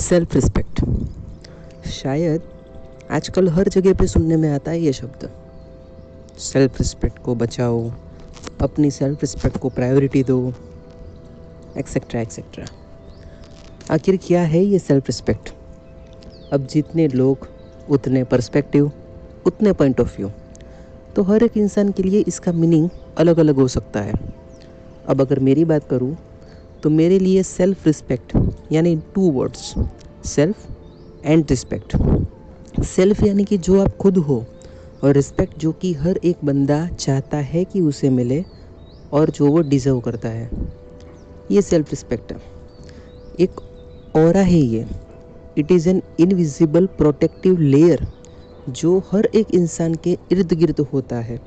Self respect. शायद आजकल हर जगह पे सुनने में आता है ये शब्द। सेल्फ रिस्पेक्ट को बचाओ, अपनी सेल्फ रिस्पेक्ट को प्रायोरिटी दो, एक्सेट्रा एक्सेट्रा। आखिर क्या है ये सेल्फ रिस्पेक्ट? अब जितने लोग उतने पर्सपेक्टिव, उतने पॉइंट ऑफ व्यू। तो हर एक इंसान के लिए इसका मीनिंग अलग अलग हो सकता है। अब अगर मेरी बात करूँ तो मेरे लिए सेल्फ रिस्पेक्ट यानी 2 words, self and respect. Self यानी कि जो आप खुद हो, और रिस्पेक्ट जो कि हर एक बंदा चाहता है कि उसे मिले और जो वो डिज़र्व करता है। ये सेल्फ रिस्पेक्ट है। एक ऑरा है ये। It is an invisible protective layer जो हर एक इंसान के इर्द गिर्द होता है,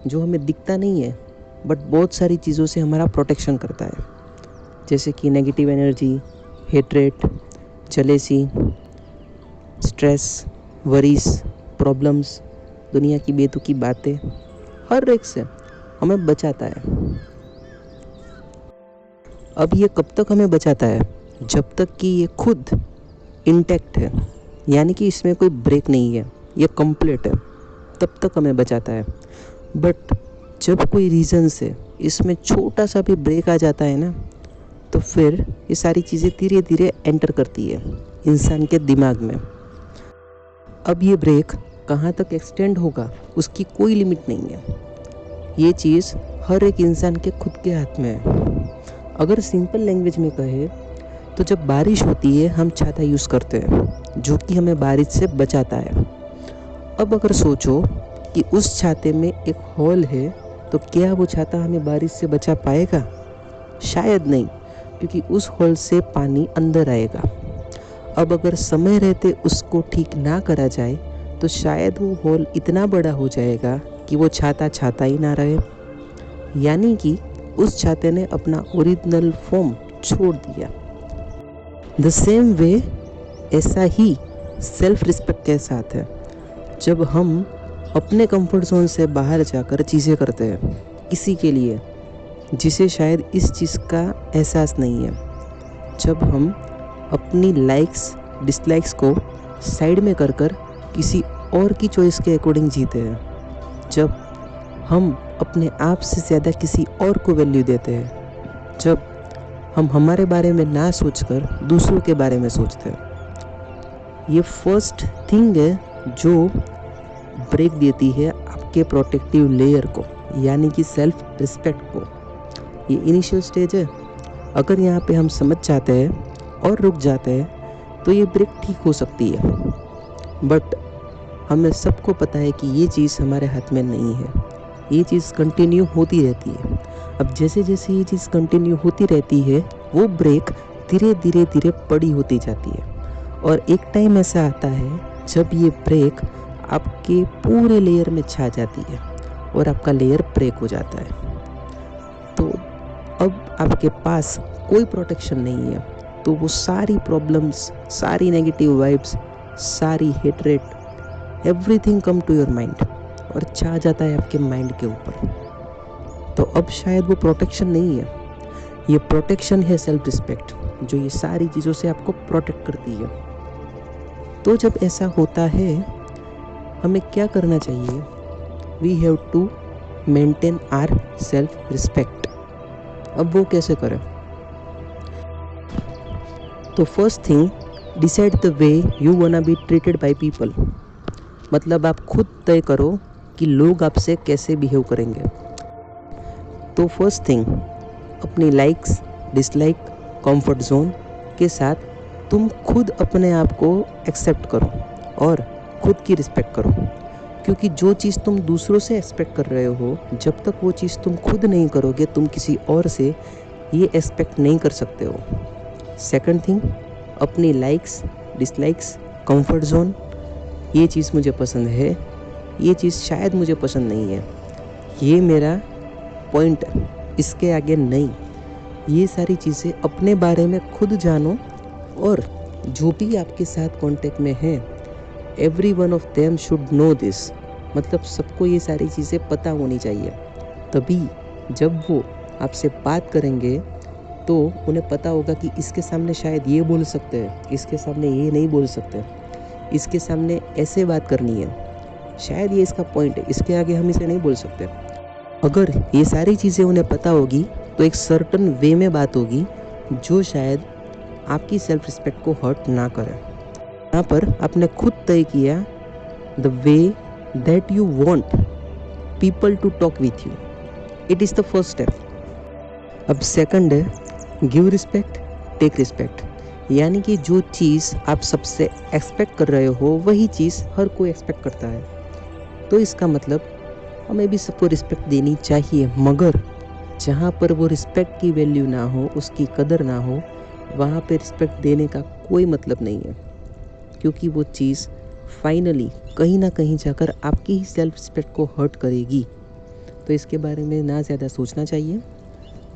जो हमें दिखता नहीं है बट बहुत सारी चीज़ों से हमारा प्रोटेक्शन करता है, जैसे कि negative energy, hatred, jealousy, stress, worries, problems, दुनिया की बेतुकी बातें, हर एक से हमें बचाता है। अब ये कब तक हमें बचाता है? जब तक कि ये खुद इंटैक्ट है, यानी कि इसमें कोई ब्रेक नहीं है, ये कंप्लीट है, तब तक हमें बचाता है। बट जब कोई रीज़न से इसमें छोटा सा भी ब्रेक आ जाता है ना, तो फिर ये सारी चीज़ें धीरे धीरे एंटर करती है इंसान के दिमाग में। अब ये ब्रेक कहाँ तक एक्सटेंड होगा उसकी कोई लिमिट नहीं है। ये चीज़ हर एक इंसान के खुद के हाथ में है। अगर सिंपल लैंग्वेज में कहे तो जब बारिश होती है हम छाता यूज़ करते हैं जो कि हमें बारिश से बचाता है। अब अगर सोचो कि उस छाते में एक होल है, तो क्या वो छाता हमें बारिश से बचा पाएगा? शायद नहीं, क्योंकि उस होल से पानी अंदर आएगा। अब अगर समय रहते उसको ठीक ना करा जाए तो शायद वो होल इतना बड़ा हो जाएगा कि वो छाता छाता ही ना रहे, यानी कि उस छाते ने अपना ओरिजिनल फॉर्म छोड़ दिया। द सेम वे ऐसा ही सेल्फ रिस्पेक्ट के साथ है। जब हम अपने कंफर्ट जोन से बाहर जाकर चीज़ें करते हैं किसी के लिए जिसे शायद इस चीज़ का एहसास नहीं है, जब हम अपनी लाइक्स डिसलाइक्स को साइड में कर कर किसी और की चॉइस के अकॉर्डिंग जीते हैं, जब हम अपने आप से ज़्यादा किसी और को वैल्यू देते हैं, जब हम हमारे बारे में ना सोचकर दूसरों के बारे में सोचते हैं, ये फर्स्ट थिंग है जो ब्रेक देती है आपके प्रोटेक्टिव लेयर को, यानी कि सेल्फ रिस्पेक्ट को। ये इनिशियल स्टेज है। अगर यहाँ पे हम समझ जाते हैं और रुक जाते हैं तो ये ब्रेक ठीक हो सकती है। बट हमें सबको पता है कि ये चीज़ हमारे हाथ में नहीं है। ये चीज़ कंटिन्यू होती रहती है। अब जैसे जैसे ये चीज़ कंटिन्यू होती रहती है, वो ब्रेक धीरे धीरे धीरे बड़ी होती जाती है, और एक टाइम ऐसा आता है जब ये ब्रेक आपके पूरे लेयर में छा जाती है और आपका लेयर ब्रेक हो जाता है। तो अब आपके पास कोई प्रोटेक्शन नहीं है, तो वो सारी प्रॉब्लम्स, सारी नेगेटिव वाइब्स, सारी hatred, everything come to your mind और छा जाता है आपके माइंड के ऊपर। तो अब शायद वो प्रोटेक्शन नहीं है, ये प्रोटेक्शन है सेल्फ रिस्पेक्ट, जो ये सारी चीज़ों से आपको प्रोटेक्ट करती है। तो जब ऐसा होता है हमें क्या करना चाहिए? We have to maintain our self respect. अब वो कैसे करें? तो first thing, decide the way you wanna be treated by people. मतलब आप खुद तय करो कि लोग आपसे कैसे बिहेव करेंगे। तो फर्स्ट थिंग, अपनी लाइक्स डिसलाइक कंफर्ट जोन के साथ तुम खुद अपने आप को एक्सेप्ट करो और खुद की रिस्पेक्ट करो, क्योंकि जो चीज़ तुम दूसरों से एक्सपेक्ट कर रहे हो, जब तक वो चीज़ तुम खुद नहीं करोगे तुम किसी और से ये एक्सपेक्ट नहीं कर सकते हो। सेकंड थिंग, अपनी लाइक्स डिसलाइक्स कंफर्ट जोन, ये चीज़ मुझे पसंद है, ये चीज़ शायद मुझे पसंद नहीं है, ये मेरा पॉइंट है, इसके आगे नहीं। ये सारी चीज़ें अपने बारे में खुद जानो, और जो भी आपके साथ कांटेक्ट में है, every one of them should know this. मतलब सबको ये सारी चीज़ें पता होनी चाहिए, तभी जब वो आपसे बात करेंगे तो उन्हें पता होगा कि इसके सामने शायद ये बोल सकते हैं, इसके सामने ये नहीं बोल सकते, इसके सामने ऐसे बात करनी है, शायद ये इसका पॉइंट है, इसके आगे हम इसे नहीं बोल सकते। अगर ये सारी चीज़ें उन्हें पता होगी तो एक सर्टन वे में बात होगी जो शायद आपकी सेल्फ रिस्पेक्ट को हर्ट ना करे। यहाँ पर आपने खुद तय किया the way that you want people to talk with you, it is the first step. अब सेकंड है गिव रिस्पेक्ट टेक रिस्पेक्ट, यानी कि जो चीज़ आप सबसे एक्सपेक्ट कर रहे हो वही चीज़ हर कोई एक्सपेक्ट करता है, तो इसका मतलब हमें भी सबको रिस्पेक्ट देनी चाहिए, मगर जहाँ पर वो रिस्पेक्ट की वैल्यू ना हो, उसकी कदर ना हो, वहाँ पे रिस्पेक्ट देने का कोई मतलब नहीं है, क्योंकि वो चीज़ फाइनली कहीं ना कहीं जाकर आपकी ही सेल्फ रिस्पेक्ट को हर्ट करेगी। तो इसके बारे में ना ज़्यादा सोचना चाहिए,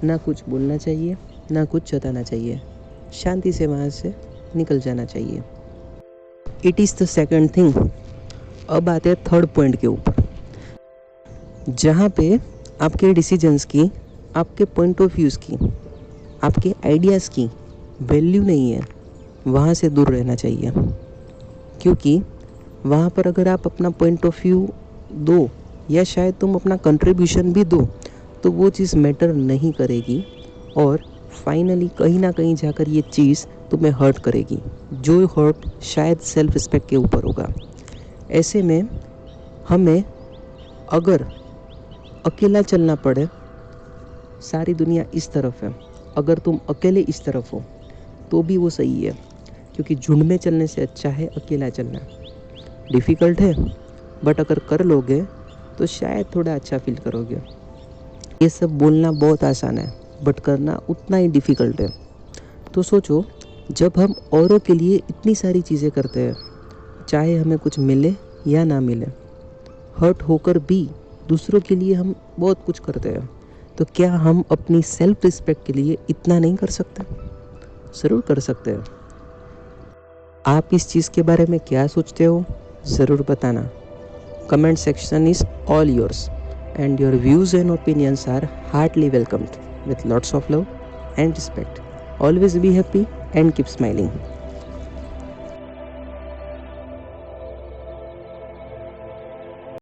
ना कुछ बोलना चाहिए, ना कुछ जताना चाहिए, शांति से वहाँ से निकल जाना चाहिए। It is the second thing. अब आते हैं थर्ड पॉइंट के ऊपर, जहाँ पे आपके डिसीजंस की, आपके पॉइंट ऑफ व्यूज़ की, आपके आइडियाज़ की वैल्यू नहीं है, वहाँ से दूर रहना चाहिए। क्योंकि वहाँ पर अगर आप अपना पॉइंट ऑफ व्यू दो या शायद तुम अपना कंट्रीब्यूशन भी दो तो वो चीज़ मैटर नहीं करेगी और फाइनली कहीं ना कहीं जाकर ये चीज़ तुम्हें हर्ट करेगी, जो हर्ट शायद सेल्फ रिस्पेक्ट के ऊपर होगा। ऐसे में हमें अगर अकेला चलना पड़े, सारी दुनिया इस तरफ है, अगर तुम अकेले इस तरफ हो तो भी वो सही है, क्योंकि झुंड में चलने से अच्छा है अकेला चलना। डिफ़िकल्ट है बट अगर कर लोगे तो शायद थोड़ा अच्छा फील करोगे। ये सब बोलना बहुत आसान है बट करना उतना ही डिफ़िकल्ट है। तो सोचो, जब हम औरों के लिए इतनी सारी चीज़ें करते हैं, चाहे हमें कुछ मिले या ना मिले, हर्ट होकर भी दूसरों के लिए हम बहुत कुछ करते हैं, तो क्या हम अपनी सेल्फ रिस्पेक्ट के लिए इतना नहीं कर सकते? ज़रूर कर सकते हैं। आप इस चीज़ के बारे में क्या सोचते हो ज़रूर बताना। Comment section is all yours and your views and opinions are heartily welcomed with lots of love and respect. Always be happy and keep smiling.